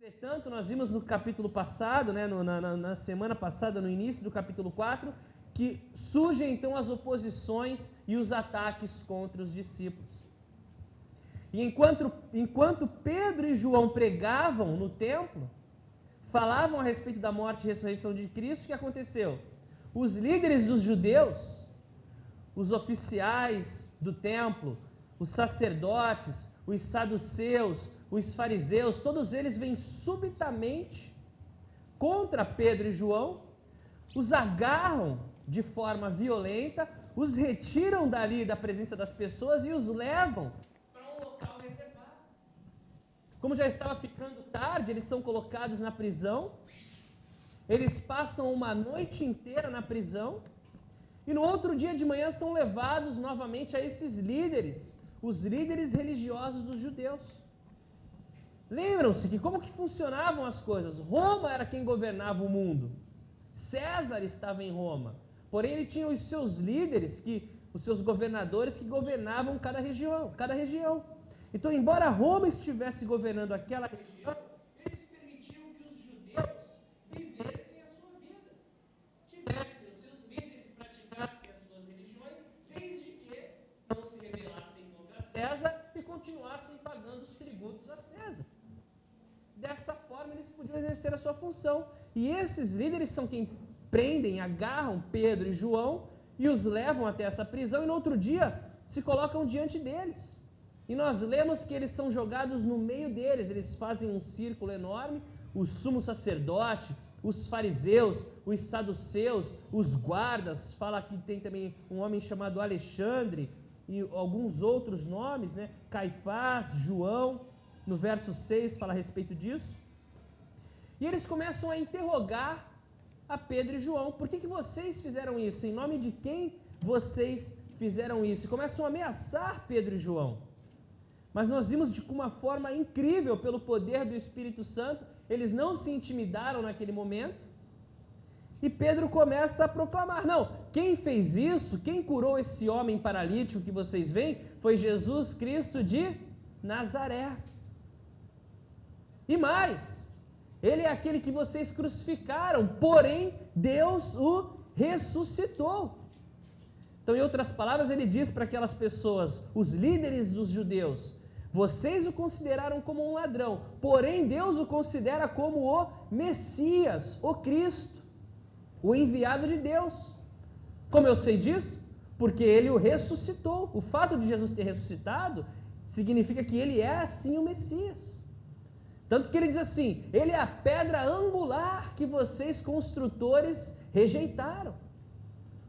Entretanto, nós vimos no capítulo passado, na semana passada, no início do capítulo 4, que surgem então as oposições e os ataques contra os discípulos. E enquanto Pedro e João pregavam no templo, falavam a respeito da morte e ressurreição de Cristo, o que aconteceu? Os líderes dos judeus, os oficiais do templo, os sacerdotes, os saduceus, os fariseus, todos eles vêm subitamente contra Pedro e João, os agarram de forma violenta, os retiram dali da presença das pessoas e os levam para um local reservado. Como já estava ficando tarde, eles são colocados na prisão, eles passam uma noite inteira na prisão, e no outro dia de manhã são levados novamente a esses líderes, os líderes religiosos dos judeus. Lembram-se que como que funcionavam as coisas? Roma era quem governava o mundo. César estava em Roma. Porém, ele tinha os seus líderes, os seus governadores que governavam cada região. Então, embora Roma estivesse governando aquela região, eles permitiam que os judeus vivessem a sua vida. Tivessem os seus líderes, praticassem as suas religiões, desde que não se rebelassem contra César e continuassem pagando os tributos a César. Dessa forma, eles podiam exercer a sua função. E esses líderes são quem prendem, agarram Pedro e João e os levam até essa prisão e no outro dia se colocam diante deles. E nós lemos que eles são jogados no meio deles, eles fazem um círculo enorme, o sumo sacerdote, os fariseus, os saduceus, os guardas, fala que tem também um homem chamado Alexandre e alguns outros nomes, Caifás, João, no verso 6 fala a respeito disso. E eles começam a interrogar a Pedro e João: por que vocês fizeram isso? Em nome de quem vocês fizeram isso? E começam a ameaçar Pedro e João. Mas nós vimos de uma forma incrível, pelo poder do Espírito Santo, eles não se intimidaram naquele momento. E Pedro começa a proclamar: não, quem fez isso, quem curou esse homem paralítico que vocês veem, foi Jesus Cristo de Nazaré. E mais, ele é aquele que vocês crucificaram, porém Deus o ressuscitou. Então, em outras palavras, ele diz para aquelas pessoas, os líderes dos judeus: vocês o consideraram como um ladrão, porém Deus o considera como o Messias, o Cristo, o enviado de Deus. Como eu sei disso? Porque ele o ressuscitou. O fato de Jesus ter ressuscitado significa que ele é assim o Messias. Tanto que ele diz assim: ele é a pedra angular que vocês construtores rejeitaram.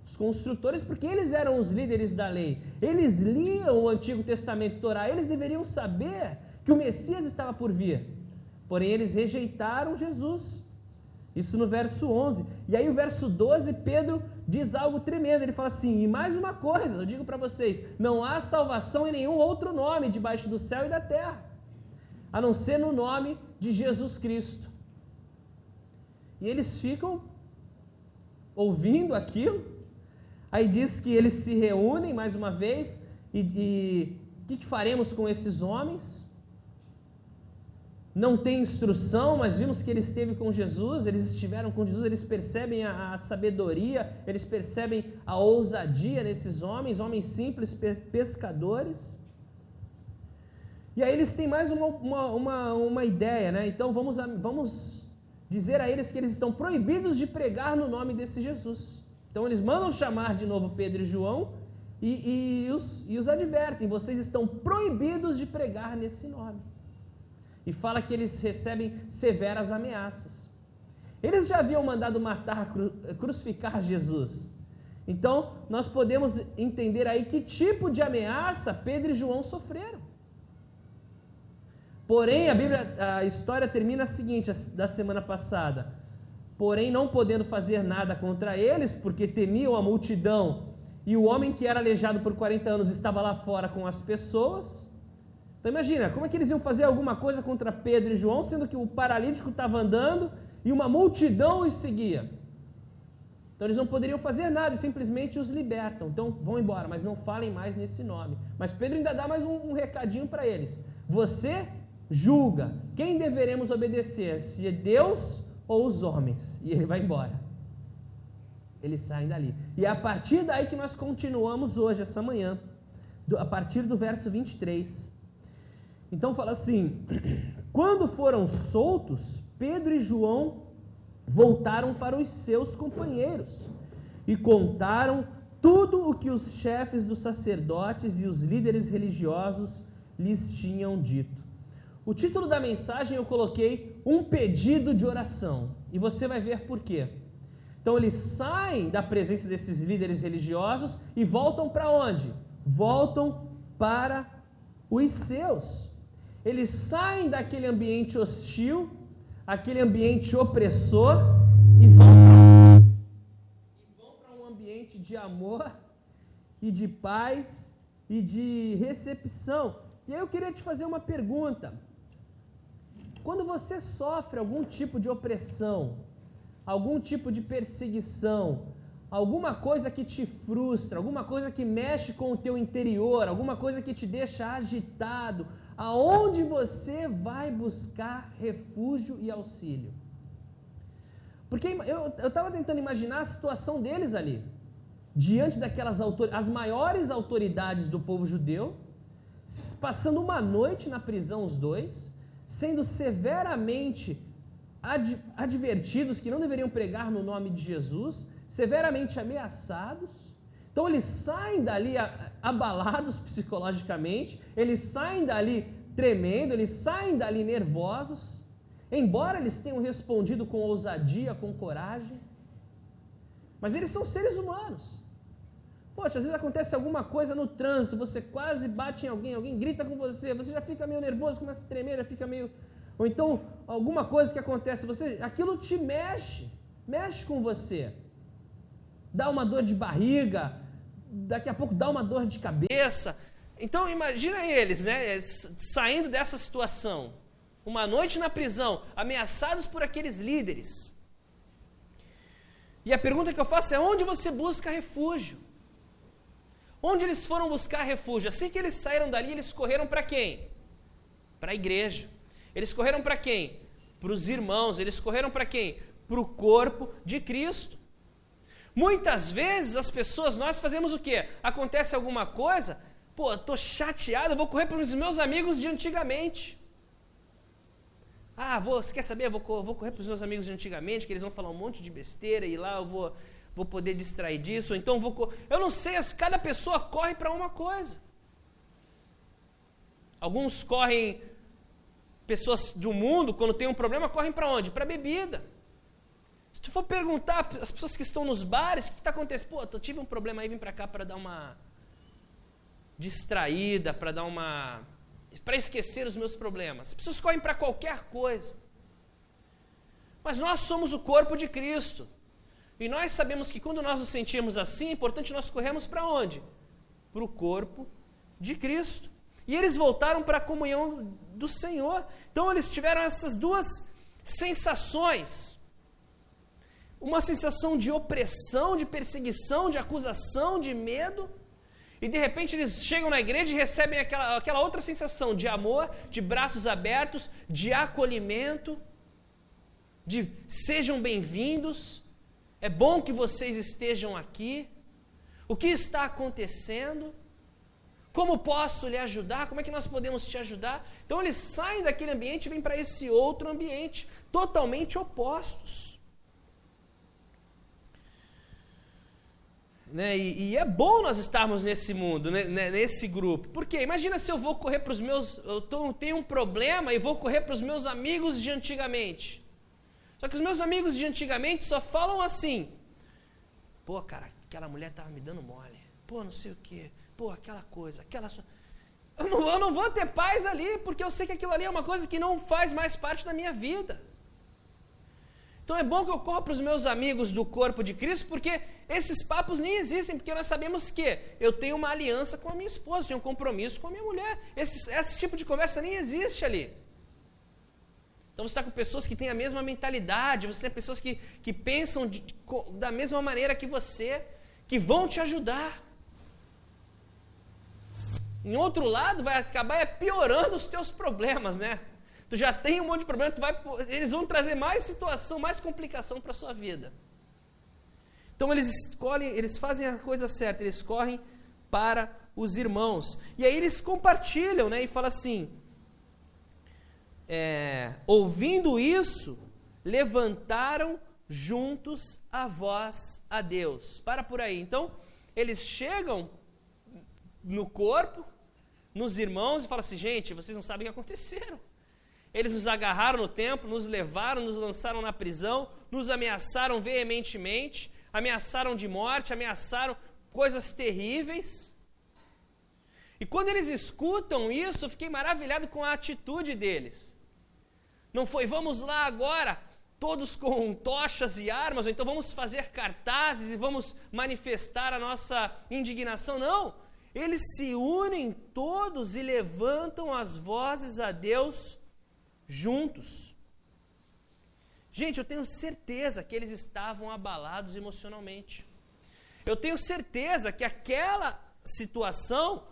Os construtores, porque eles eram os líderes da lei, eles liam o Antigo Testamento, Torá, eles deveriam saber que o Messias estava por vir. Porém, eles rejeitaram Jesus. Isso no verso 11. E aí o verso 12, Pedro diz algo tremendo. Ele fala assim: e mais uma coisa, eu digo para vocês, não há salvação em nenhum outro nome debaixo do céu e da terra, a não ser no nome de Jesus Cristo. E eles ficam ouvindo aquilo. Aí diz que eles se reúnem mais uma vez e o que faremos com esses homens? Não tem instrução, mas vimos que ele esteve com Jesus, eles estiveram com Jesus, eles percebem a sabedoria, eles percebem a ousadia nesses homens simples, pescadores. E aí eles têm mais uma ideia, Então vamos dizer a eles que eles estão proibidos de pregar no nome desse Jesus. Então eles mandam chamar de novo Pedro e João e os advertem: vocês estão proibidos de pregar nesse nome. E fala que eles recebem severas ameaças. Eles já haviam mandado crucificar Jesus. Então nós podemos entender aí que tipo de ameaça Pedro e João sofreram. Porém, a história termina a seguinte, da semana passada: porém, não podendo fazer nada contra eles, porque temiam a multidão, e o homem que era aleijado por 40 anos estava lá fora com as pessoas. Então imagina, como é que eles iam fazer alguma coisa contra Pedro e João, sendo que o paralítico estava andando e uma multidão os seguia? Então eles não poderiam fazer nada e simplesmente os libertam. Então vão embora, mas não falem mais nesse nome. Mas Pedro ainda dá mais um recadinho para eles: você julga, quem deveremos obedecer, se é Deus ou os homens? E ele vai embora. Eles saem dali. E é a partir daí que nós continuamos hoje, essa manhã, a partir do verso 23. Então fala assim: quando foram soltos, Pedro e João voltaram para os seus companheiros e contaram tudo o que os chefes dos sacerdotes e os líderes religiosos lhes tinham dito. O título da mensagem eu coloquei um pedido de oração, e você vai ver por quê. Então eles saem da presença desses líderes religiosos e voltam para onde? Voltam para os seus. Eles saem daquele ambiente hostil, aquele ambiente opressor, e vão para um ambiente de amor e de paz e de recepção. E aí eu queria te fazer uma pergunta. Quando você sofre algum tipo de opressão, algum tipo de perseguição, alguma coisa que te frustra, alguma coisa que mexe com o teu interior, alguma coisa que te deixa agitado, aonde você vai buscar refúgio e auxílio? Porque eu estava tentando imaginar a situação deles ali, diante daquelas as maiores autoridades do povo judeu, passando uma noite na prisão os dois, sendo severamente advertidos que não deveriam pregar no nome de Jesus, severamente ameaçados. Então eles saem dali abalados psicologicamente, eles saem dali tremendo, eles saem dali nervosos, embora eles tenham respondido com ousadia, com coragem, mas eles são seres humanos. Poxa, às vezes acontece alguma coisa no trânsito, você quase bate em alguém, alguém grita com você já fica meio nervoso, começa a tremer, já fica meio... Ou então, alguma coisa que acontece, aquilo te mexe com você. Dá uma dor de barriga, daqui a pouco dá uma dor de cabeça. Então, imagina eles, né, saindo dessa situação. Uma noite na prisão, ameaçados por aqueles líderes. E a pergunta que eu faço é: onde você busca refúgio? Onde eles foram buscar refúgio? Assim que eles saíram dali, eles correram para quem? Para a igreja. Eles correram para quem? Para os irmãos. Eles correram para quem? Para o corpo de Cristo. Muitas vezes as pessoas, nós fazemos o quê? Acontece alguma coisa, estou chateado, eu vou correr para os meus amigos de antigamente. Você quer saber? Eu vou correr para os meus amigos de antigamente, que eles vão falar um monte de besteira, e lá eu vou poder distrair disso, ou então eu não sei, cada pessoa corre para uma coisa. Alguns correm, pessoas do mundo, quando tem um problema, correm para onde? Para bebida. Se tu for perguntar às pessoas que estão nos bares, o que está acontecendo? Eu tive um problema aí, vim para cá para dar uma distraída, para esquecer os meus problemas. As pessoas correm para qualquer coisa. Mas nós somos o corpo de Cristo. E nós sabemos que quando nós nos sentimos assim, é importante nós corremos para onde? Para o corpo de Cristo. E eles voltaram para a comunhão do Senhor. Então eles tiveram essas duas sensações. Uma sensação de opressão, de perseguição, de acusação, de medo. E de repente eles chegam na igreja e recebem aquela outra sensação de amor, de braços abertos, de acolhimento, de sejam bem-vindos. É bom que vocês estejam aqui. O que está acontecendo? Como posso lhe ajudar? Como é que nós podemos te ajudar? Então eles saem daquele ambiente e vêm para esse outro ambiente, totalmente opostos. Né? E é bom nós estarmos nesse mundo, né? Nesse grupo. Por quê? Imagina se eu vou correr para os meus... tenho um problema e vou correr para os meus amigos de antigamente. Só que os meus amigos de antigamente só falam assim: cara, aquela mulher estava me dando mole. Não sei o quê. Aquela coisa, Eu não vou ter paz ali, porque eu sei que aquilo ali é uma coisa que não faz mais parte da minha vida. Então é bom que eu corra para os meus amigos do corpo de Cristo, porque esses papos nem existem, porque nós sabemos que eu tenho uma aliança com a minha esposa, tenho um compromisso com a minha mulher. Esse tipo de conversa nem existe ali. Então você está com pessoas que têm a mesma mentalidade, você tem pessoas que pensam da mesma maneira que você, que vão te ajudar. Em outro lado, vai acabar piorando os teus problemas, né? Tu já tem um monte de problema, eles vão trazer mais situação, mais complicação para a sua vida. Então eles fazem a coisa certa, eles correm para os irmãos. E aí eles compartilham, né, e falam assim, ouvindo isso, levantaram juntos a voz a Deus. Para por aí. Então, eles chegam no corpo, nos irmãos, e falam assim, gente, vocês não sabem o que aconteceram. Eles nos agarraram no templo, nos levaram, nos lançaram na prisão, nos ameaçaram veementemente, ameaçaram de morte, ameaçaram coisas terríveis. E quando eles escutam isso, eu fiquei maravilhado com a atitude deles. Não foi, vamos lá agora, todos com tochas e armas, ou então vamos fazer cartazes e vamos manifestar a nossa indignação. Não, eles se unem todos e levantam as vozes a Deus juntos. Gente, eu tenho certeza que eles estavam abalados emocionalmente. Eu tenho certeza que aquela situação,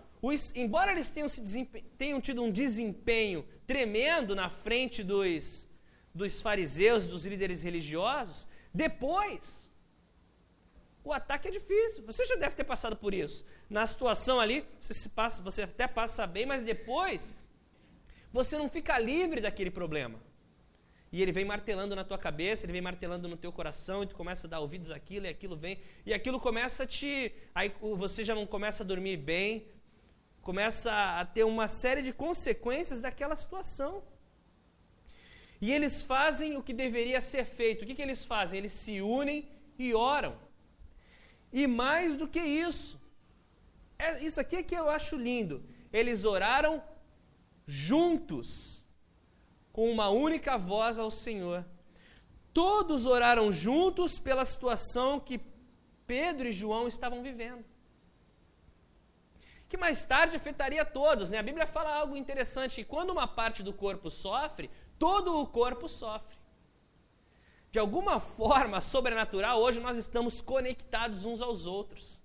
embora eles tenham tido um desempenho tremendo na frente dos fariseus, dos líderes religiosos, depois, o ataque é difícil. Você já deve ter passado por isso. Na situação ali, você até passa bem, mas depois, você não fica livre daquele problema. E ele vem martelando na tua cabeça, ele vem martelando no teu coração, e tu começa a dar ouvidos àquilo, e aquilo vem, e aquilo começa aí você já não começa a dormir bem, começa a ter uma série de consequências daquela situação. E eles fazem o que deveria ser feito. O que eles fazem? Eles se unem e oram. E mais do que isso, isso aqui é que eu acho lindo, eles oraram juntos, com uma única voz ao Senhor. Todos oraram juntos pela situação que Pedro e João estavam vivendo, que mais tarde afetaria todos, né? A Bíblia fala algo interessante, que quando uma parte do corpo sofre, todo o corpo sofre. De alguma forma sobrenatural, hoje nós estamos conectados uns aos outros.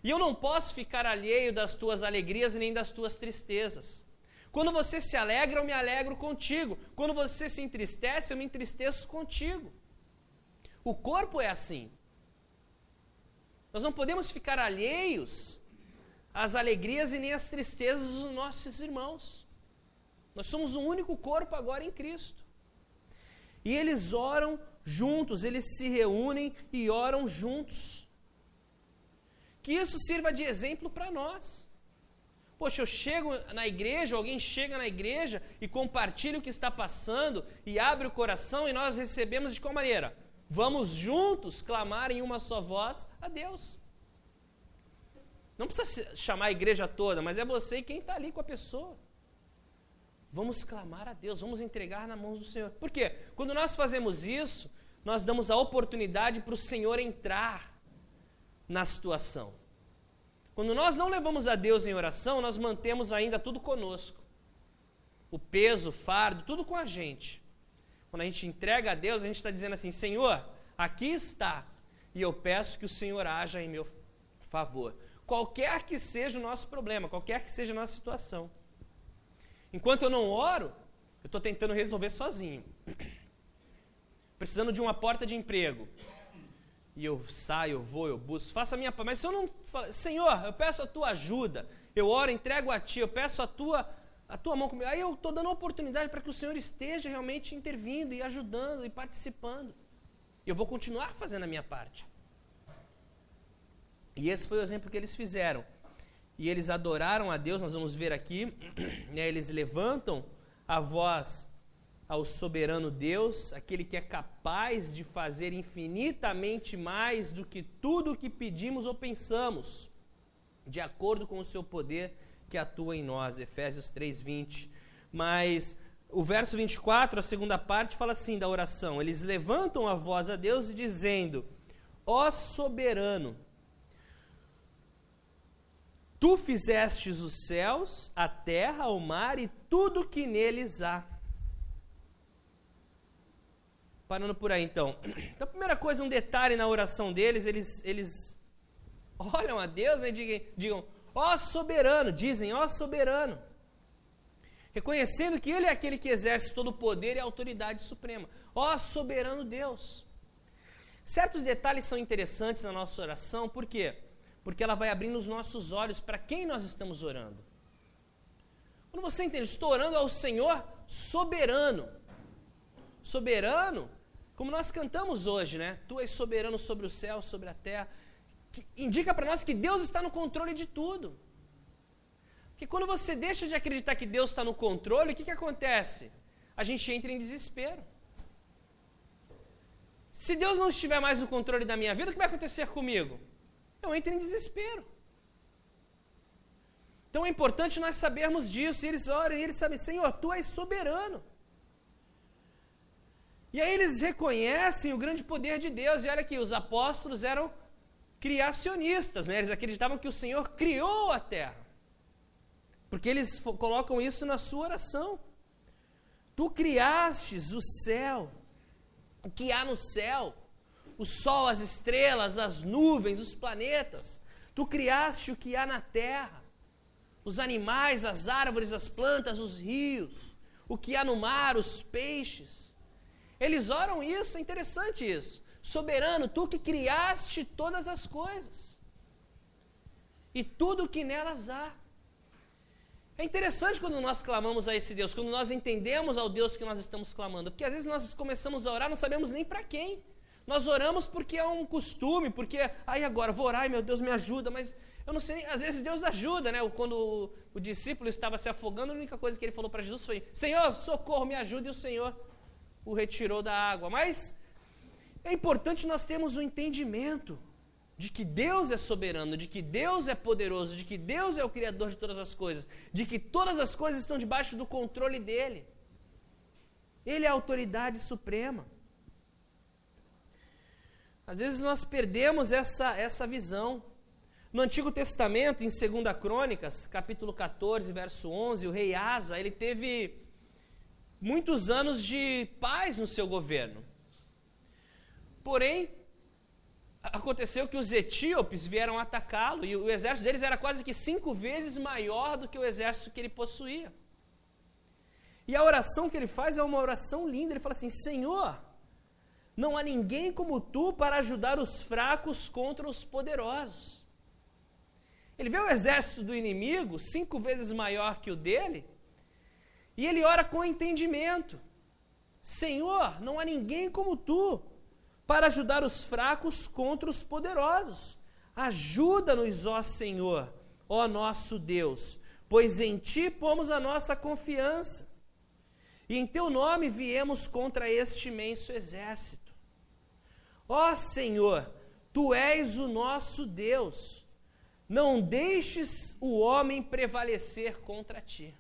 E eu não posso ficar alheio das tuas alegrias nem das tuas tristezas. Quando você se alegra, eu me alegro contigo. Quando você se entristece, eu me entristeço contigo. O corpo é assim. Nós não podemos ficar alheios às alegrias e nem às tristezas dos nossos irmãos. Nós somos um único corpo agora em Cristo. E eles oram juntos, eles se reúnem e oram juntos. Que isso sirva de exemplo para nós. Poxa, eu chego na igreja, alguém chega na igreja e compartilha o que está passando e abre o coração, e nós recebemos de qual maneira? Vamos juntos clamar em uma só voz a Deus. Não precisa chamar a igreja toda, mas é você e quem está ali com a pessoa. Vamos clamar a Deus, vamos entregar nas mãos do Senhor. Por quê? Quando nós fazemos isso, nós damos a oportunidade para o Senhor entrar na situação. Quando nós não levamos a Deus em oração, nós mantemos ainda tudo conosco. O peso, o fardo, tudo com a gente. Quando a gente entrega a Deus, a gente está dizendo assim, Senhor, aqui está, e eu peço que o Senhor haja em meu favor. Qualquer que seja o nosso problema, qualquer que seja a nossa situação. Enquanto eu não oro, eu estou tentando resolver sozinho. Precisando de uma porta de emprego. E eu saio, eu vou, eu busco, faço a minha parte. Mas se eu não falar, Senhor, eu peço a tua ajuda, eu oro, entrego a ti, eu peço a tua mão comigo. Aí eu estou dando uma oportunidade para que o Senhor esteja realmente intervindo e ajudando e participando. E eu vou continuar fazendo a minha parte. E esse foi o exemplo que eles fizeram. E eles adoraram a Deus, nós vamos ver aqui, né, eles levantam a voz ao soberano Deus, aquele que é capaz de fazer infinitamente mais do que tudo o que pedimos ou pensamos, de acordo com o seu poder que atua em nós, Efésios 3:20. Mas o verso 24, a segunda parte, fala assim da oração, eles levantam a voz a Deus e dizendo, ó soberano, tu fizestes os céus, a terra, o mar e tudo que neles há. Parando por aí, então. Então, a primeira coisa, um detalhe na oração deles, eles olham a Deus e digam, ó soberano, dizem, ó soberano. reconhecendo que Ele é aquele que exerce todo o poder e a autoridade suprema. Ó soberano Deus! Certos detalhes são interessantes na nossa oração, por quê? Porque ela vai abrindo os nossos olhos para quem nós estamos orando. Quando você entende, estou orando ao Senhor soberano. Soberano, como nós cantamos hoje, né? Tu és soberano sobre o céu, sobre a terra. Que indica para nós que Deus está no controle de tudo. Porque quando você deixa de acreditar que Deus está no controle, o que acontece? A gente entra em desespero. Se Deus não estiver mais no controle da minha vida, o que vai acontecer comigo? Eu entro em desespero. Então é importante nós sabermos disso. E eles oram e eles sabem, Senhor, Tu és soberano. E aí eles reconhecem o grande poder de Deus. E olha aqui, os apóstolos eram criacionistas, né? Eles acreditavam que o Senhor criou a terra. Porque eles colocam isso na sua oração. Tu criastes o céu, o que há no céu, o sol, as estrelas, as nuvens, os planetas. Tu criaste o que há na terra, os animais, as árvores, as plantas, os rios, o que há no mar, os peixes. Eles oram isso, é interessante isso. Soberano, Tu que criaste todas as coisas e tudo o que nelas há. É interessante quando nós clamamos a esse Deus, quando nós entendemos ao Deus que nós estamos clamando, porque às vezes nós começamos a orar, não sabemos nem para quem. Nós oramos porque é um costume, porque, agora vou orar, meu Deus me ajuda, mas eu não sei, às vezes Deus ajuda, né? Quando o discípulo estava se afogando, a única coisa que ele falou para Jesus foi, Senhor, socorro, me ajuda, e o Senhor o retirou da água. Mas é importante nós termos um entendimento de que Deus é soberano, de que Deus é poderoso, de que Deus é o Criador de todas as coisas, de que todas as coisas estão debaixo do controle dEle. Ele é a autoridade suprema. Às vezes nós perdemos essa visão. No Antigo Testamento, em 2 Crônicas, capítulo 14, verso 11, o rei Asa, ele teve muitos anos de paz no seu governo. Porém, aconteceu que os etíopes vieram atacá-lo e o exército deles era quase que 5 vezes maior do que o exército que ele possuía. E a oração que ele faz é uma oração linda. Ele fala assim, Senhor, não há ninguém como Tu para ajudar os fracos contra os poderosos. Ele vê o exército do inimigo 5 vezes maior que o dele e ele ora com entendimento. Senhor, não há ninguém como Tu para ajudar os fracos contra os poderosos. Ajuda-nos, ó Senhor, ó nosso Deus, pois em Ti pomos a nossa confiança, e em Teu nome viemos contra este imenso exército. Ó Senhor, Tu és o nosso Deus, não deixes o homem prevalecer contra Ti.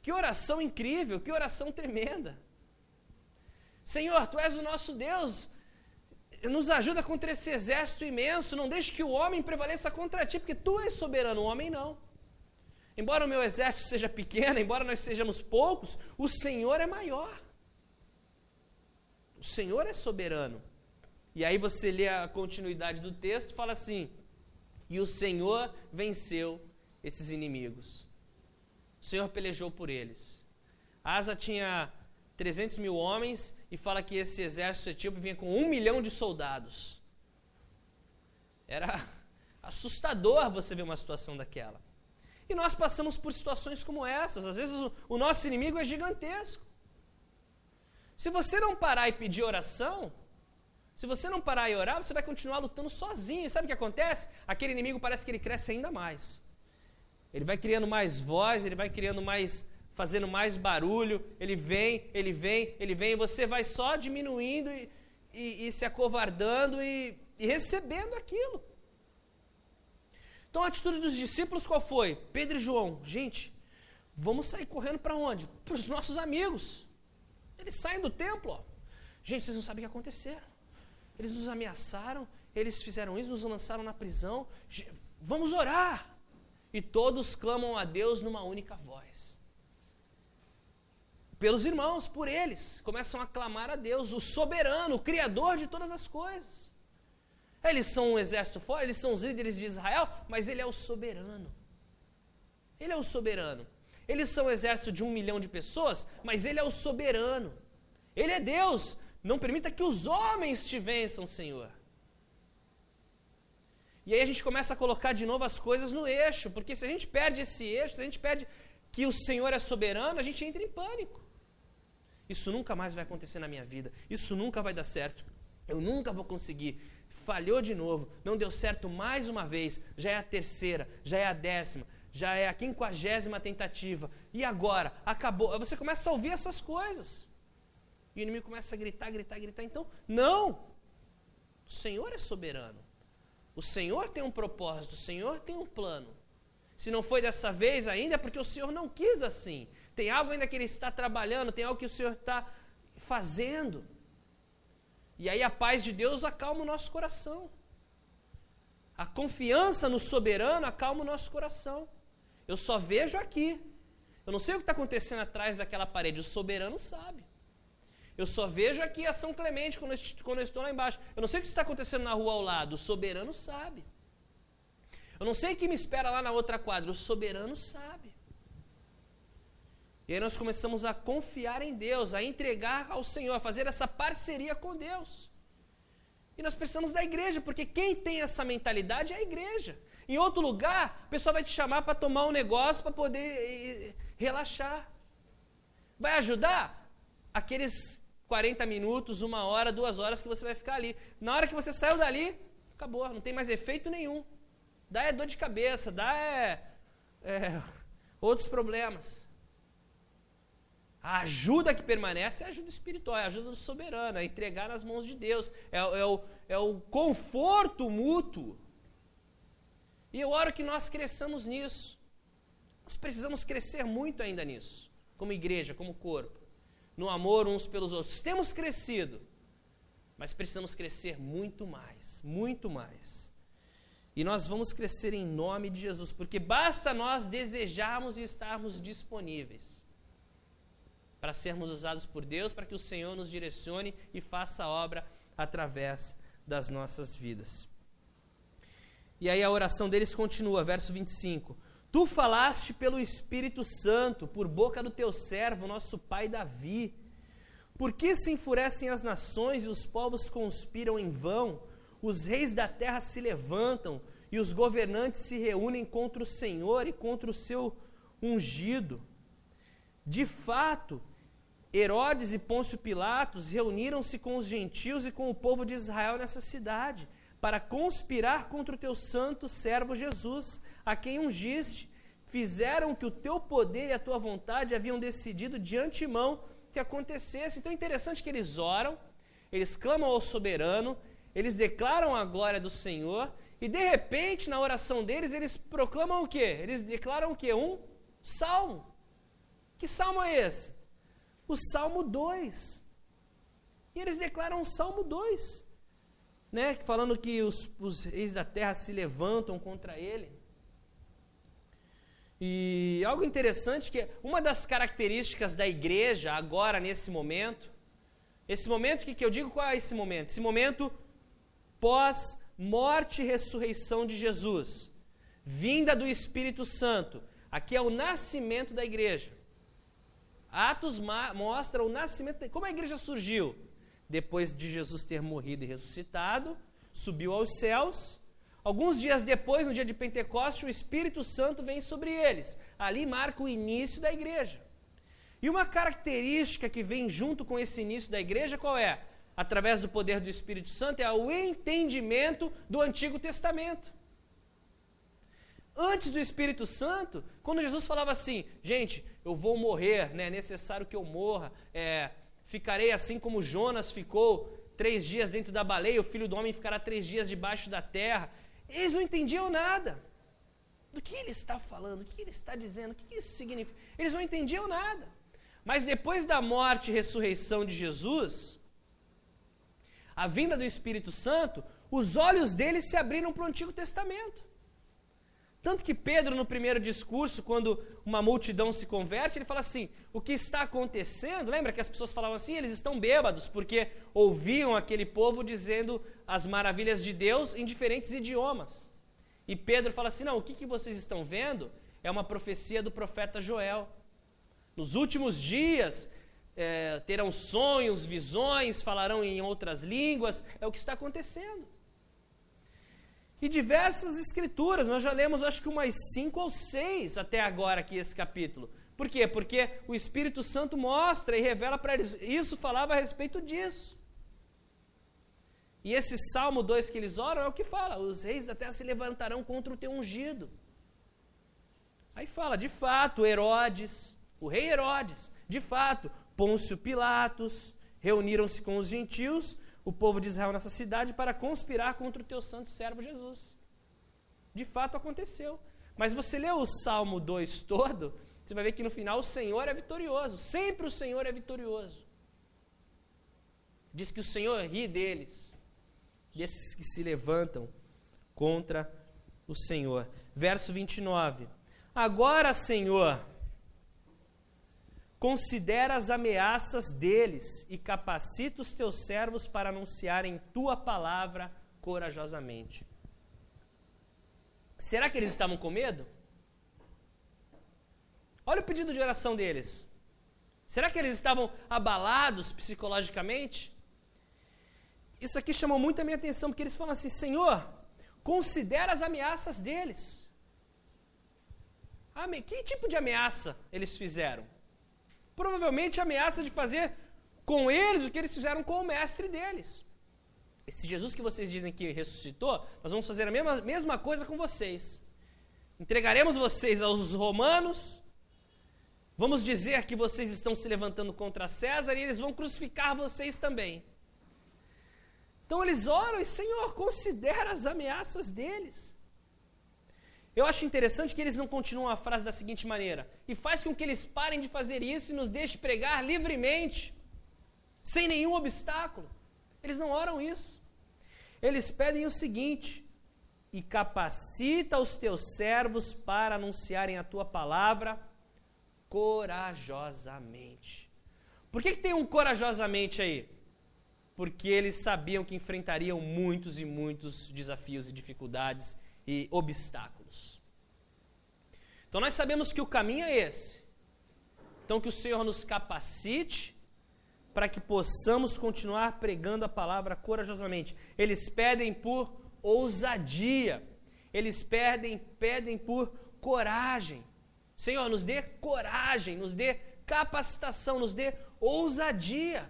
Que oração incrível, que oração tremenda. Senhor, Tu és o nosso Deus, nos ajuda contra esse exército imenso, não deixe que o homem prevaleça contra Ti, porque Tu és soberano, o homem não. Embora o meu exército seja pequeno, embora nós sejamos poucos, o Senhor é maior. O Senhor é soberano. E aí você lê a continuidade do texto e fala assim, e o Senhor venceu esses inimigos. O Senhor pelejou por eles. Asa tinha 300 mil homens e fala que esse exército etíope vinha com 1 milhão de soldados. Era assustador você ver uma situação daquela. E nós passamos por situações como essas. Às vezes o nosso inimigo é gigantesco. Se você não parar e pedir oração, se você não parar e orar, você vai continuar lutando sozinho. E sabe o que acontece? Aquele inimigo parece que ele cresce ainda mais. Ele vai criando mais voz, ele vai criando mais, fazendo mais barulho, ele vem, e você vai só diminuindo e se acovardando e recebendo aquilo. Então a atitude dos discípulos qual foi? Pedro e João, gente, vamos sair correndo para onde? Para os nossos amigos. Eles saem do templo, ó. Gente, vocês não sabem o que aconteceu. Eles nos ameaçaram, eles fizeram isso, nos lançaram na prisão. Vamos orar. E todos clamam a Deus numa única voz. Pelos irmãos, por eles, começam a clamar a Deus, o soberano, o criador de todas as coisas. Eles são um exército forte, eles são os líderes de Israel, mas ele é o soberano. Ele é o soberano. Eles são um exército de 1 milhão de pessoas, mas Ele é o soberano. Ele é Deus. Não permita que os homens te vençam, Senhor. E aí a gente começa a colocar de novo as coisas no eixo, porque se a gente perde esse eixo, se a gente perde que o Senhor é soberano, a gente entra em pânico. Isso nunca mais vai acontecer na minha vida, isso nunca vai dar certo, eu nunca vou conseguir. Falhou de novo, não deu certo mais uma vez, já é a terceira, já é a 10ª, já é a 50ª tentativa, e agora? Acabou. Você começa a ouvir essas coisas, e o inimigo começa a gritar, então, não! O Senhor é soberano, o Senhor tem um propósito, o Senhor tem um plano. Se não foi dessa vez ainda, é porque o Senhor não quis assim. Tem algo ainda que Ele está trabalhando, tem algo que o Senhor está fazendo. E aí a paz de Deus acalma o nosso coração. A confiança no soberano acalma o nosso coração. Eu só vejo aqui. Eu não sei o que está acontecendo atrás daquela parede, o soberano sabe. Eu só vejo aqui a São Clemente quando eu estou lá embaixo. Eu não sei o que está acontecendo na rua ao lado, o soberano sabe. Eu não sei o que me espera lá na outra quadra, o soberano sabe. E aí nós começamos a confiar em Deus, a entregar ao Senhor, a fazer essa parceria com Deus. E nós precisamos da igreja, porque quem tem essa mentalidade é a igreja. Em outro lugar, o pessoal vai te chamar para tomar um negócio, para poder relaxar. Vai ajudar? Aqueles 40 minutos, 1 hora, 2 horas que você vai ficar ali. Na hora que você saiu dali, acabou, não tem mais efeito nenhum. Dá dor de cabeça, dá outros problemas. A ajuda que permanece é a ajuda espiritual, é a ajuda do soberano, é entregar nas mãos de Deus, é o conforto mútuo. E eu oro que nós cresçamos nisso. Nós precisamos crescer muito ainda nisso, como igreja, como corpo, no amor uns pelos outros. Temos crescido, mas precisamos crescer muito mais, muito mais. E nós vamos crescer em nome de Jesus, porque basta nós desejarmos e estarmos disponíveis para sermos usados por Deus, para que o Senhor nos direcione e faça a obra através das nossas vidas. E aí a oração deles continua, verso 25. Tu falaste pelo Espírito Santo, por boca do teu servo, nosso pai Davi. Por que se enfurecem as nações e os povos conspiram em vão? Os reis da terra se levantam e os governantes se reúnem contra o Senhor e contra o seu ungido. De fato, Herodes e Pôncio Pilatos reuniram-se com os gentios e com o povo de Israel nessa cidade, para conspirar contra o teu santo servo Jesus, a quem ungiste. Fizeram o que o teu poder e a tua vontade haviam decidido de antemão que acontecesse. Então é interessante que eles oram, eles clamam ao soberano, eles declaram a glória do Senhor, e de repente, na oração deles, eles proclamam o quê? Eles declaram o quê? Um salmo. Que salmo é esse? O Salmo 2. E eles declaram o Salmo 2, né? Falando que os reis da terra se levantam contra ele. E algo interessante que uma das características da igreja agora, nesse momento, que eu digo, qual é esse momento? Esse momento pós-morte e ressurreição de Jesus, vinda do Espírito Santo. Aqui é o nascimento da igreja. Atos mostra o nascimento, como a igreja surgiu. Depois de Jesus ter morrido e ressuscitado, subiu aos céus. Alguns dias depois, no dia de Pentecostes, o Espírito Santo vem sobre eles. Ali marca o início da igreja. E uma característica que vem junto com esse início da igreja, qual é? Através do poder do Espírito Santo, é o entendimento do Antigo Testamento. Antes do Espírito Santo, quando Jesus falava assim, gente, eu vou morrer, né? É necessário que eu morra, ficarei assim como Jonas ficou 3 dias dentro da baleia, o Filho do Homem ficará 3 dias debaixo da terra. Eles não entendiam nada do que ele está falando, o que ele está dizendo, o que isso significa. Eles não entendiam nada. Mas depois da morte e ressurreição de Jesus, a vinda do Espírito Santo, os olhos deles se abriram para o Antigo Testamento. Tanto que Pedro, no primeiro discurso, quando uma multidão se converte, ele fala assim, o que está acontecendo, lembra que as pessoas falavam assim, eles estão bêbados, porque ouviam aquele povo dizendo as maravilhas de Deus em diferentes idiomas. E Pedro fala assim, não, o que vocês estão vendo é uma profecia do profeta Joel. Nos últimos dias, terão sonhos, visões, falarão em outras línguas, é o que está acontecendo. E diversas escrituras, nós já lemos acho que umas 5 ou 6 até agora aqui esse capítulo. Por quê? Porque o Espírito Santo mostra e revela para eles, isso falava a respeito disso. E esse Salmo 2 que eles oram é o que fala, os reis da terra se levantarão contra o teu ungido. Aí fala, de fato, Herodes, o rei Herodes, de fato, Pôncio Pilatos, reuniram-se com os gentios, o povo de Israel nessa cidade, para conspirar contra o teu santo servo Jesus. De fato aconteceu. Mas você lê o Salmo 2 todo, você vai ver que no final o Senhor é vitorioso. Sempre o Senhor é vitorioso. Diz que o Senhor ri deles, desses que se levantam contra o Senhor. Verso 29. Agora, Senhor, considera as ameaças deles e capacita os teus servos para anunciarem tua palavra corajosamente. Será que eles estavam com medo? Olha o pedido de oração deles. Será que eles estavam abalados psicologicamente? Isso aqui chamou muito a minha atenção, porque eles falam assim, Senhor, considera as ameaças deles. Que tipo de ameaça eles fizeram? Provavelmente a ameaça de fazer com eles o que eles fizeram com o mestre deles. Esse Jesus que vocês dizem que ressuscitou, nós vamos fazer a mesma coisa com vocês. Entregaremos vocês aos romanos, vamos dizer que vocês estão se levantando contra César e eles vão crucificar vocês também. Então eles oram e, Senhor, considera as ameaças deles. Eu acho interessante que eles não continuam a frase da seguinte maneira, e faz com que eles parem de fazer isso e nos deixe pregar livremente, sem nenhum obstáculo. Eles não oram isso. Eles pedem o seguinte, e capacita os teus servos para anunciarem a tua palavra corajosamente. Por que tem um corajosamente aí? Porque eles sabiam que enfrentariam muitos e muitos desafios e dificuldades e obstáculos. Então nós sabemos que o caminho é esse. Então que o Senhor nos capacite para que possamos continuar pregando a palavra corajosamente. Eles pedem por ousadia. Eles pedem por coragem. Senhor, nos dê coragem, nos dê capacitação, nos dê ousadia.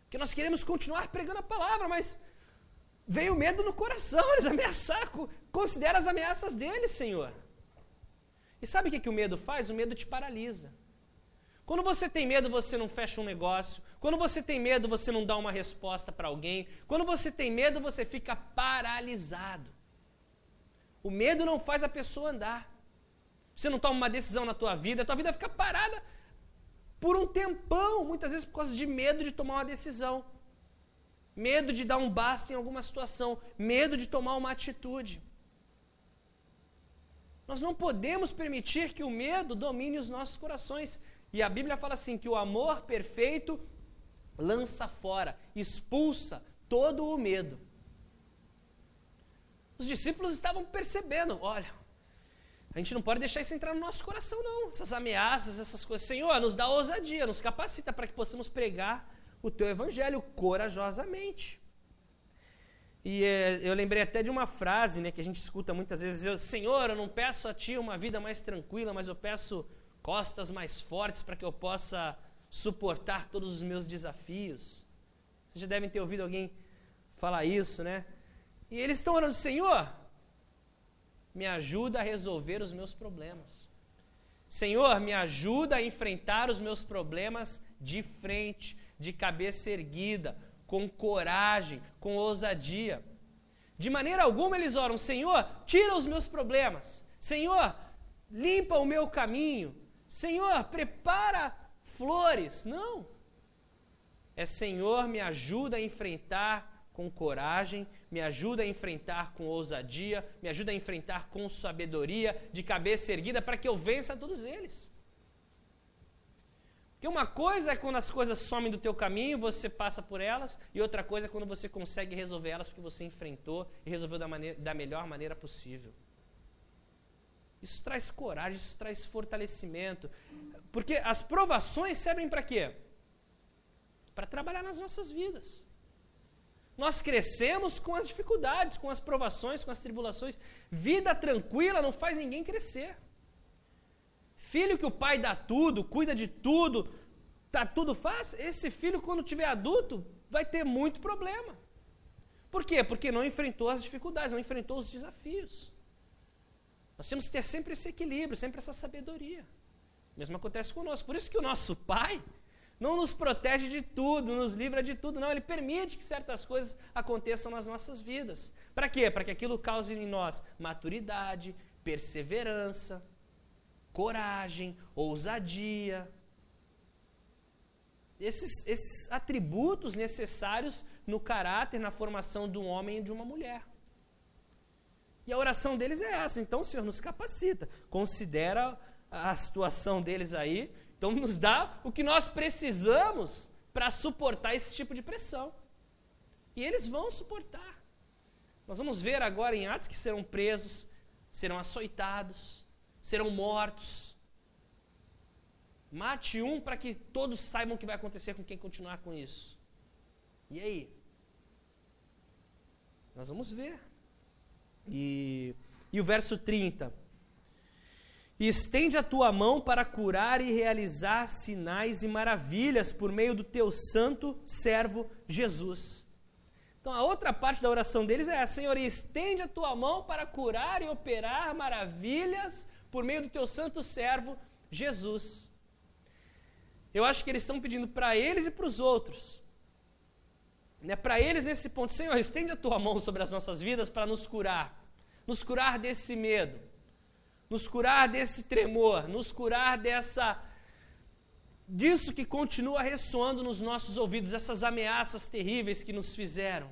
Porque nós queremos continuar pregando a palavra, mas veio medo no coração, eles ameaçaram, considera as ameaças deles, Senhor. E sabe o que o medo faz? O medo te paralisa. Quando você tem medo, você não fecha um negócio. Quando você tem medo, você não dá uma resposta para alguém. Quando você tem medo, você fica paralisado. O medo não faz a pessoa andar. Você não toma uma decisão na tua vida fica parada por um tempão, muitas vezes por causa de medo de tomar uma decisão. Medo de dar um basta em alguma situação, medo de tomar uma atitude. Nós não podemos permitir que o medo domine os nossos corações. E a Bíblia fala assim, que o amor perfeito lança fora, expulsa todo o medo. Os discípulos estavam percebendo, olha, a gente não pode deixar isso entrar no nosso coração não, essas ameaças, essas coisas. Senhor, nos dá ousadia, nos capacita para que possamos pregar o teu evangelho corajosamente. E eu lembrei até de uma frase, né, que a gente escuta muitas vezes, Senhor, eu não peço a ti uma vida mais tranquila, mas eu peço costas mais fortes para que eu possa suportar todos os meus desafios. Vocês já devem ter ouvido alguém falar isso, né? E eles estão orando, Senhor, me ajuda a resolver os meus problemas. Senhor, me ajuda a enfrentar os meus problemas de frente, de cabeça erguida, com coragem, com ousadia. De maneira alguma eles oram, Senhor, tira os meus problemas. Senhor, limpa o meu caminho. Senhor, prepara flores. Não. É Senhor, me ajuda a enfrentar com coragem, me ajuda a enfrentar com ousadia, me ajuda a enfrentar com sabedoria, de cabeça erguida, para que eu vença todos eles. Porque uma coisa é quando as coisas somem do teu caminho, você passa por elas, e outra coisa é quando você consegue resolver elas porque você enfrentou e resolveu da melhor maneira possível. Isso traz coragem, isso traz fortalecimento. Porque as provações servem para quê? Para trabalhar nas nossas vidas. Nós crescemos com as dificuldades, com as provações, com as tribulações. Vida tranquila não faz ninguém crescer. Filho que o pai dá tudo, cuida de tudo, tá tudo fácil, esse filho quando tiver adulto vai ter muito problema. Por quê? Porque não enfrentou as dificuldades, não enfrentou os desafios. Nós temos que ter sempre esse equilíbrio, sempre essa sabedoria. O mesmo acontece conosco. Por isso que o nosso Pai não nos protege de tudo, nos livra de tudo, não. Ele permite que certas coisas aconteçam nas nossas vidas. Para quê? Para que aquilo cause em nós maturidade, perseverança, coragem, ousadia. Esses atributos necessários no caráter, na formação de um homem e de uma mulher. E a oração deles é essa. Então o Senhor nos capacita. Considera a situação deles aí. Então nos dá o que nós precisamos para suportar esse tipo de pressão. E eles vão suportar. Nós vamos ver agora em Atos que serão presos, serão açoitados, serão mortos. Mate um para que todos saibam o que vai acontecer com quem continuar com isso. E aí? Nós vamos ver. E o verso 30. E estende a tua mão para curar e realizar sinais e maravilhas por meio do teu santo servo Jesus. Então a outra parte da oração deles é: Senhor, estende a tua mão para curar e operar maravilhas por meio do teu santo servo Jesus. Eu acho que eles estão pedindo para eles e para os outros. Para eles nesse ponto: Senhor, estende a tua mão sobre as nossas vidas para nos curar desse medo, nos curar desse tremor, nos curar disso que continua ressoando nos nossos ouvidos, essas ameaças terríveis que nos fizeram.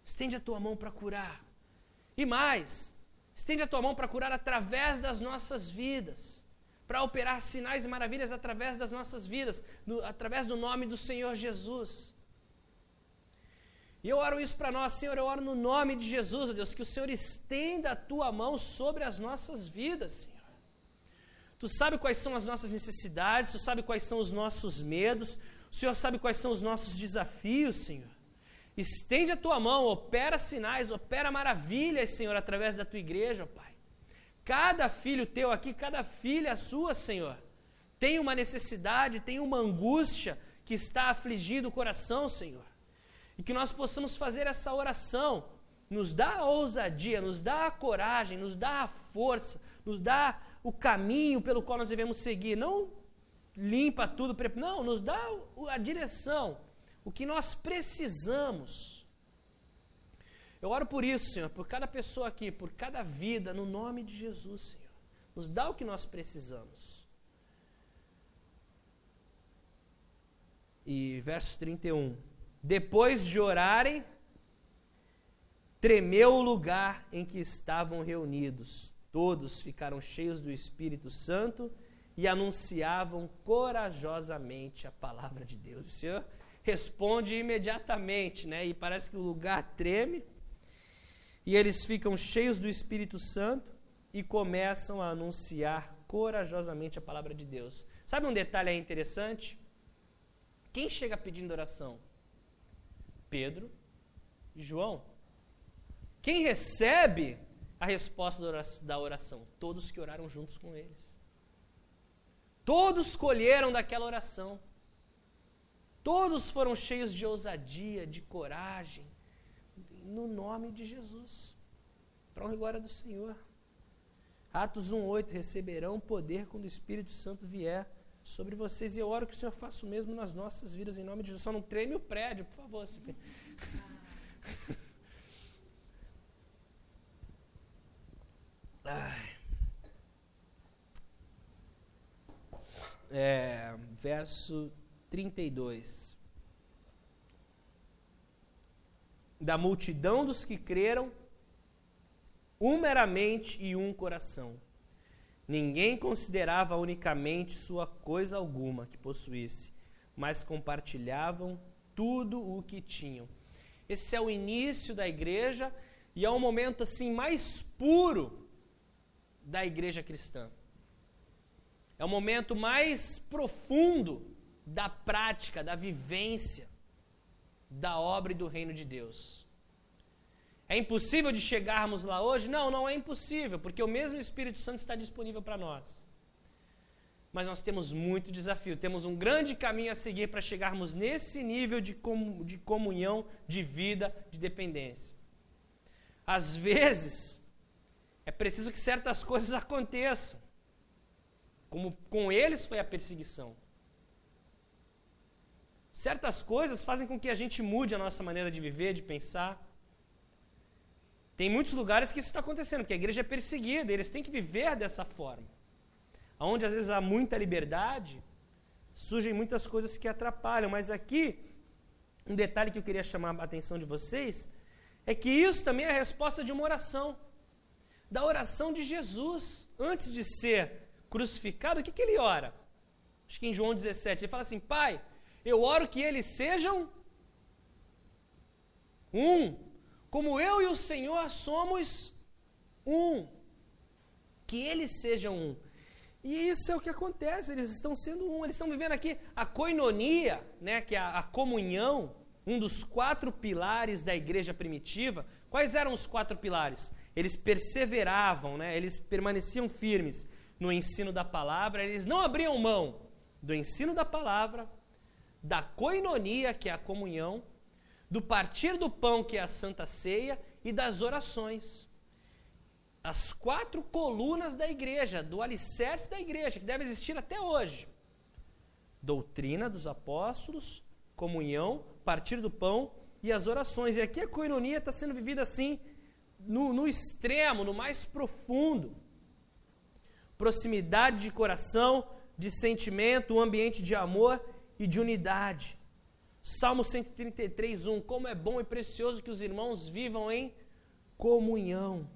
Estende a tua mão para curar. E mais, estende a tua mão para curar através das nossas vidas, para operar sinais e maravilhas através das nossas vidas, através do nome do Senhor Jesus. E eu oro isso para nós, Senhor, eu oro no nome de Jesus, ó Deus, que o Senhor estenda a tua mão sobre as nossas vidas, Senhor. Tu sabe quais são as nossas necessidades, tu sabe quais são os nossos medos, o Senhor sabe quais são os nossos desafios, Senhor. Estende a tua mão, opera sinais, opera maravilhas, Senhor, através da tua igreja, ó Pai. Cada filho teu aqui, cada filha sua, Senhor, tem uma necessidade, tem uma angústia que está afligindo o coração, Senhor. E que nós possamos fazer essa oração, nos dá a ousadia, nos dá a coragem, nos dá a força, nos dá o caminho pelo qual nós devemos seguir. Não limpa tudo, não, nos dá a direção, o que nós precisamos. Eu oro por isso, Senhor, por cada pessoa aqui, por cada vida, no nome de Jesus, Senhor. Nos dá o que nós precisamos. E verso 31. Depois de orarem, tremeu o lugar em que estavam reunidos. Todos ficaram cheios do Espírito Santo e anunciavam corajosamente a palavra de Deus. O Senhor responde imediatamente, né? E parece que o lugar treme. E eles ficam cheios do Espírito Santo e começam a anunciar corajosamente a palavra de Deus. Sabe um detalhe aí interessante? Quem chega pedindo oração? Pedro e João. Quem recebe a resposta da oração? Todos que oraram juntos com eles. Todos colheram daquela oração. Todos foram cheios de ousadia, de coragem, no nome de Jesus. Para a honra e glória do Senhor. Atos 1:8, receberão poder quando o Espírito Santo vier sobre vocês. E eu oro que o Senhor faça o mesmo nas nossas vidas, em nome de Jesus. Só não treme o prédio, por favor. Verso 32. Da multidão dos que creram, uma era mente e um coração. Ninguém considerava unicamente sua coisa alguma que possuísse, mas compartilhavam tudo o que tinham. Esse é o início da igreja e é o momento assim mais puro da igreja cristã. É o momento mais profundo da prática, da vivência, da obra e do reino de Deus. É impossível de chegarmos lá hoje? Não, não é impossível, porque o mesmo Espírito Santo está disponível para nós. Mas nós temos muito desafio, temos um grande caminho a seguir para chegarmos nesse nível de comunhão, de vida, de dependência. Às vezes, é preciso que certas coisas aconteçam, como com eles foi a perseguição. Certas coisas fazem com que a gente mude a nossa maneira de viver, de pensar. Tem muitos lugares que isso está acontecendo, que a igreja é perseguida, eles têm que viver dessa forma. Onde às vezes há muita liberdade, surgem muitas coisas que atrapalham. Mas aqui, um detalhe que eu queria chamar a atenção de vocês, é que isso também é a resposta de uma oração. Da oração de Jesus. Antes de ser crucificado, o que ele ora? Acho que em João 17, ele fala assim: Pai, eu oro que eles sejam um, como eu e o Senhor somos um. Que eles sejam um. E isso é o que acontece, eles estão sendo um, eles estão vivendo aqui a koinonia, né, que é a comunhão, um dos 4 pilares da igreja primitiva. Quais eram os 4 pilares? Eles perseveravam, né, eles permaneciam firmes no ensino da palavra, eles não abriam mão do ensino da palavra, da koinonia, que é a comunhão, do partir do pão, que é a santa ceia, e das orações. As 4 colunas da igreja, do alicerce da igreja, que deve existir até hoje. Doutrina dos apóstolos, comunhão, partir do pão e as orações. E aqui a koinonia está sendo vivida assim, no extremo, no mais profundo. Proximidade de coração, de sentimento, um ambiente de amor e de unidade. Salmo 133, 1. Como é bom e precioso que os irmãos vivam em comunhão.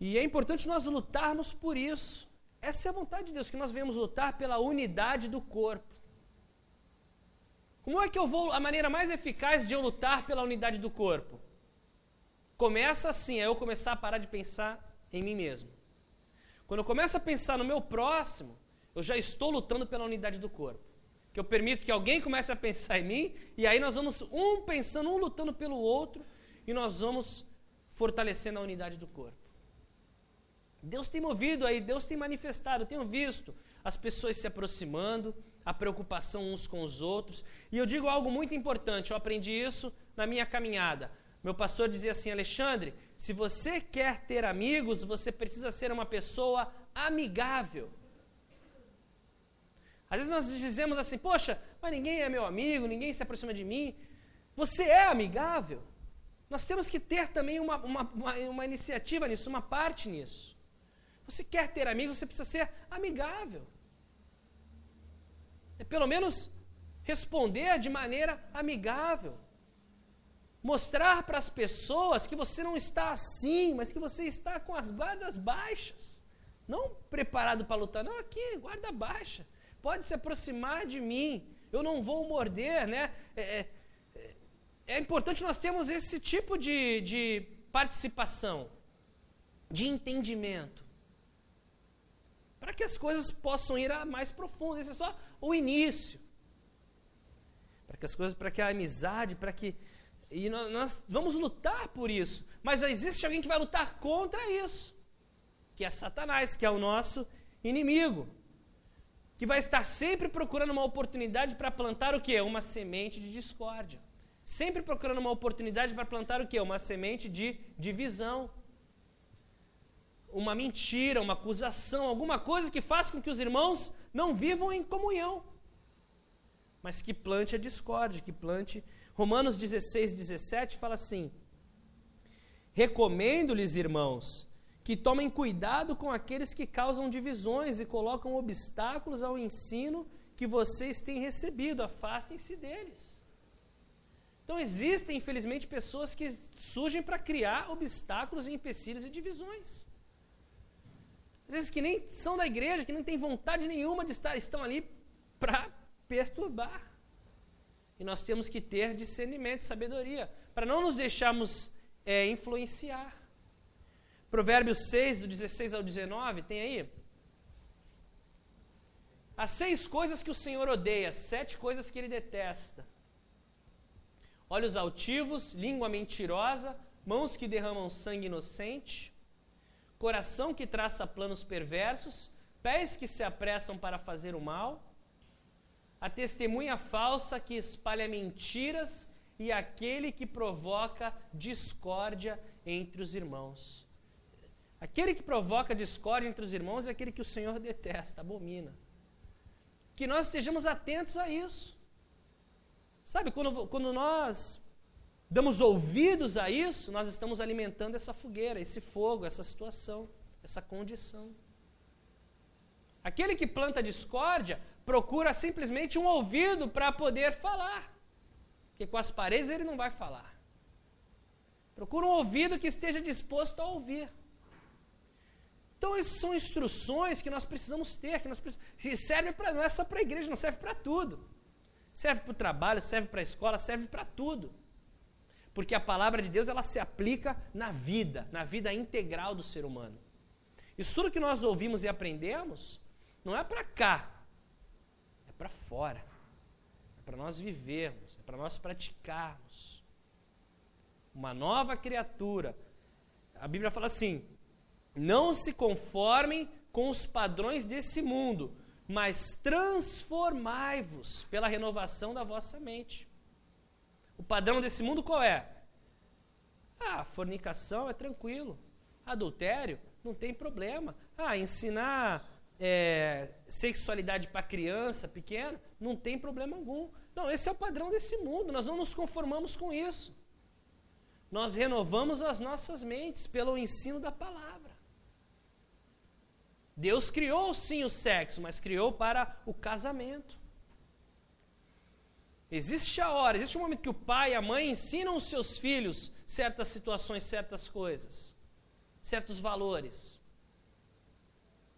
E é importante nós lutarmos por isso. Essa é a vontade de Deus, que nós venhamos lutar pela unidade do corpo. Como é que a maneira mais eficaz de eu lutar pela unidade do corpo? Começa assim, é eu começar a parar de pensar em mim mesmo. Quando eu começo a pensar no meu próximo, eu já estou lutando pela unidade do corpo. Que eu permito que alguém comece a pensar em mim, e aí nós vamos um lutando pelo outro, e nós vamos fortalecendo a unidade do corpo. Deus tem movido aí, Deus tem manifestado, eu tenho visto as pessoas se aproximando, a preocupação uns com os outros. E eu digo algo muito importante, eu aprendi isso na minha caminhada. Meu pastor dizia assim: Alexandre, se você quer ter amigos, você precisa ser uma pessoa amigável. Às vezes nós dizemos assim: poxa, mas ninguém é meu amigo, ninguém se aproxima de mim. Você é amigável? Nós temos que ter também uma iniciativa nisso, uma parte nisso. Você quer ter amigos, você precisa ser amigável. É pelo menos responder de maneira amigável. Mostrar para as pessoas que você não está assim, mas que você está com as guardas baixas. Não preparado para lutar, não, aqui, guarda baixa. Pode se aproximar de mim, eu não vou morder, né? É importante nós termos esse tipo de participação, de entendimento, para que as coisas possam ir a mais profundo. Esse é só o início. Para que a amizade, e nós vamos lutar por isso. Mas existe alguém que vai lutar contra isso, que é Satanás, que é o nosso inimigo, que vai estar sempre procurando uma oportunidade para plantar o quê? Uma semente de discórdia. Sempre procurando uma oportunidade para plantar o quê? Uma semente de divisão. Uma mentira, uma acusação, alguma coisa que faça com que os irmãos não vivam em comunhão, mas que plante a discórdia, que plante... Romanos 16, 17 fala assim: recomendo-lhes, irmãos, que tomem cuidado com aqueles que causam divisões e colocam obstáculos ao ensino que vocês têm recebido, afastem-se deles. Então existem, infelizmente, pessoas que surgem para criar obstáculos, empecilhos e divisões. Às vezes que nem são da igreja, que não têm vontade nenhuma de estar, estão ali para perturbar. E nós temos que ter discernimento, sabedoria, para não nos deixarmos influenciar. Provérbios 6, do 16 ao 19, tem aí? As 6 coisas que o Senhor odeia, 7 coisas que Ele detesta. Olhos altivos, língua mentirosa, mãos que derramam sangue inocente, coração que traça planos perversos, pés que se apressam para fazer o mal, a testemunha falsa que espalha mentiras e aquele que provoca discórdia entre os irmãos. Aquele que provoca discórdia entre os irmãos é aquele que o Senhor detesta, abomina. Que nós estejamos atentos a isso. Sabe, quando nós damos ouvidos a isso, nós estamos alimentando essa fogueira, esse fogo, essa situação, essa condição. Aquele que planta discórdia procura simplesmente um ouvido para poder falar. Porque com as paredes ele não vai falar. Procura um ouvido que esteja disposto a ouvir. Então, essas são instruções que nós precisamos ter, que serve para, não é só para a igreja, não serve para tudo. Serve para o trabalho, serve para a escola, serve para tudo. Porque a palavra de Deus, ela se aplica na vida integral do ser humano. Isso tudo que nós ouvimos e aprendemos, não é para cá, é para fora. É para nós vivermos, é para nós praticarmos. Uma nova criatura. A Bíblia fala assim: não se conformem com os padrões desse mundo, mas transformai-vos pela renovação da vossa mente. O padrão desse mundo qual é? Fornicação é tranquilo. Adultério não tem problema. Ensinar sexualidade para criança pequena não tem problema algum. Não, esse é o padrão desse mundo. Nós não nos conformamos com isso. Nós renovamos as nossas mentes pelo ensino da palavra. Deus criou sim o sexo, mas criou para o casamento. Existe um momento que o pai e a mãe ensinam os seus filhos certas situações, certas coisas, certos valores.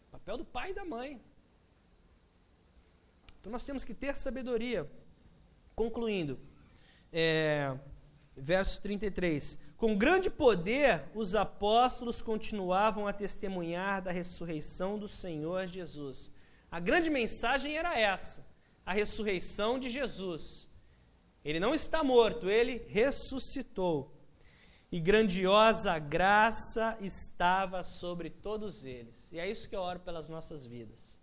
O papel do pai e da mãe. Então nós temos que ter sabedoria. Concluindo, verso 33. Com grande poder, os apóstolos continuavam a testemunhar da ressurreição do Senhor Jesus. A grande mensagem era essa, a ressurreição de Jesus. Ele não está morto, ele ressuscitou. E grandiosa graça estava sobre todos eles. E é isso que eu oro pelas nossas vidas.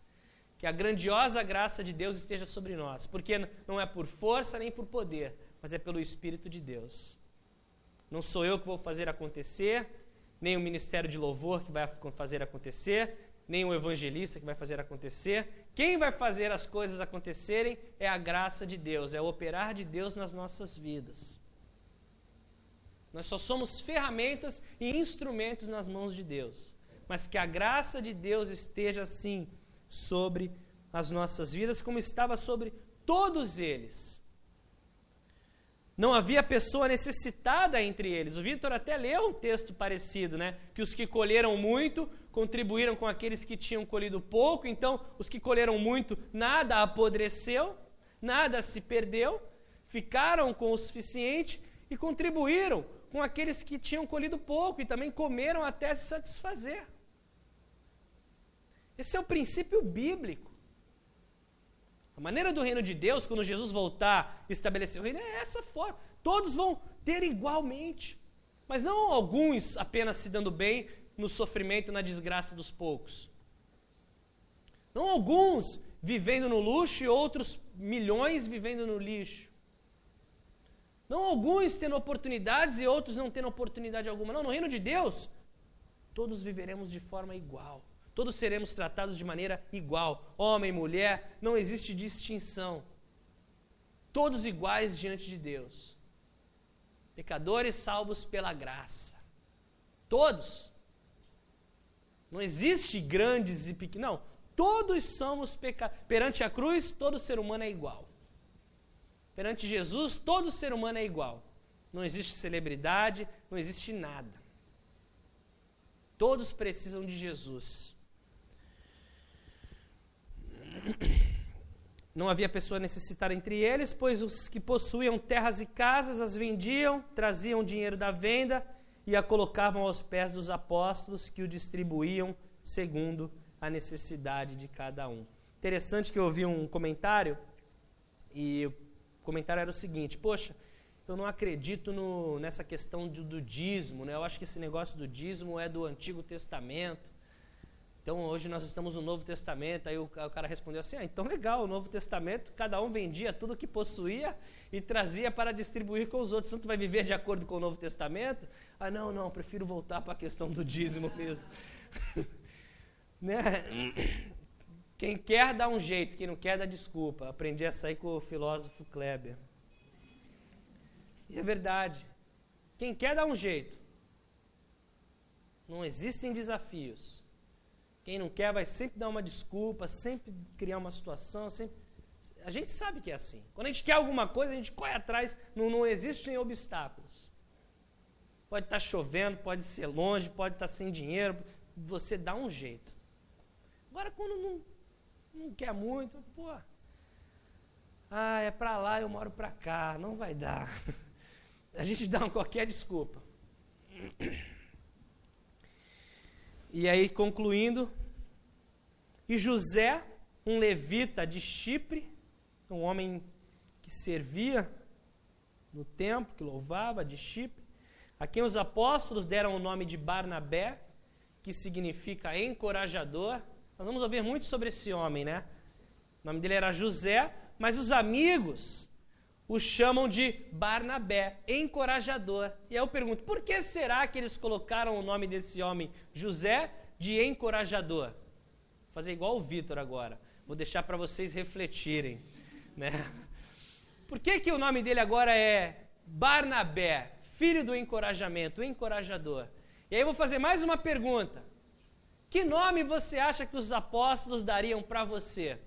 Que a grandiosa graça de Deus esteja sobre nós. Porque não é por força nem por poder, mas é pelo Espírito de Deus. Não sou eu que vou fazer acontecer, nem o ministério de louvor que vai fazer acontecer, nem o evangelista que vai fazer acontecer. Quem vai fazer as coisas acontecerem é a graça de Deus, é o operar de Deus nas nossas vidas. Nós só somos ferramentas e instrumentos nas mãos de Deus. Mas que a graça de Deus esteja assim sobre as nossas vidas, como estava sobre todos eles. Não havia pessoa necessitada entre eles. O Vitor até leu um texto parecido, né? Que os que colheram muito contribuíram com aqueles que tinham colhido pouco. Então, os que colheram muito, nada apodreceu, nada se perdeu, ficaram com o suficiente e contribuíram com aqueles que tinham colhido pouco e também comeram até se satisfazer. Esse é o princípio bíblico. A maneira do reino de Deus, quando Jesus voltar e estabelecer o reino, é essa forma. Todos vão ter igualmente. Mas não alguns apenas se dando bem no sofrimento e na desgraça dos poucos. Não alguns vivendo no luxo e outros milhões vivendo no lixo. Não alguns tendo oportunidades e outros não tendo oportunidade alguma. Não, no reino de Deus, todos viveremos de forma igual. Todos seremos tratados de maneira igual. Homem, mulher, não existe distinção. Todos iguais diante de Deus. Pecadores salvos pela graça. Todos. Não existe grandes e pequenos. Não, todos somos pecadores. Perante a cruz, todo ser humano é igual. Perante Jesus, todo ser humano é igual. Não existe celebridade, não existe nada. Todos precisam de Jesus. Não havia pessoa necessitada entre eles, pois os que possuíam terras e casas as vendiam, traziam o dinheiro da venda e a colocavam aos pés dos apóstolos, que o distribuíam segundo a necessidade de cada um. Interessante que eu ouvi um comentário, e o comentário era o seguinte: poxa, eu não acredito nessa questão do dízimo, né? Eu acho que esse negócio do dízimo é do Antigo Testamento. Então hoje nós estamos no Novo Testamento. Aí o cara respondeu assim: então legal, o Novo Testamento, cada um vendia tudo que possuía e trazia para distribuir com os outros. Então tu vai viver de acordo com o Novo Testamento? Ah, não, prefiro voltar para a questão do dízimo mesmo. Né? Quem quer dá um jeito, quem não quer dá desculpa. Aprendi essa aí com o filósofo Kleber. E é verdade. Quem quer dá um jeito. Não existem desafios. Quem não quer vai sempre dar uma desculpa, sempre criar uma situação, sempre... A gente sabe que é assim. Quando a gente quer alguma coisa, a gente corre atrás, não existem obstáculos. Pode estar chovendo, pode ser longe, pode estar sem dinheiro, você dá um jeito. Agora, quando não quer muito, pô, é pra lá, eu moro pra cá, não vai dar. A gente dá qualquer desculpa. E aí, concluindo, e José, um levita de Chipre, um homem que servia no templo, que louvava, de Chipre, a quem os apóstolos deram o nome de Barnabé, que significa encorajador. Nós vamos ouvir muito sobre esse homem, né? O nome dele era José, mas os amigos o chamam de Barnabé, encorajador. E aí eu pergunto, por que será que eles colocaram o nome desse homem, José, de encorajador? Vou fazer igual o Vitor agora. Vou deixar para vocês refletirem, né? Por que o nome dele agora é Barnabé, filho do encorajamento, encorajador? E aí eu vou fazer mais uma pergunta. Que nome você acha que os apóstolos dariam para você?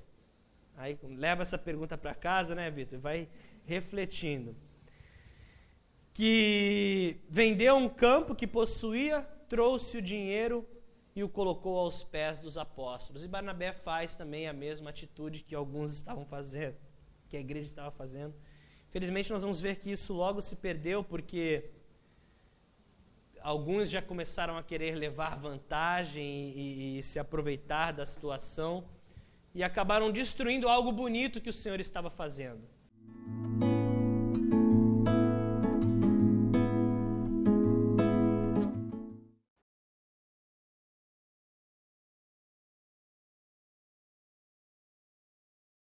Aí leva essa pergunta para casa, né, Vitor? Vai refletindo. Que vendeu um campo que possuía, trouxe o dinheiro e o colocou aos pés dos apóstolos. E Barnabé faz também a mesma atitude que alguns estavam fazendo, que a igreja estava fazendo. Infelizmente nós vamos ver que isso logo se perdeu, porque alguns já começaram a querer levar vantagem e se aproveitar da situação e acabaram destruindo algo bonito que o Senhor estava fazendo.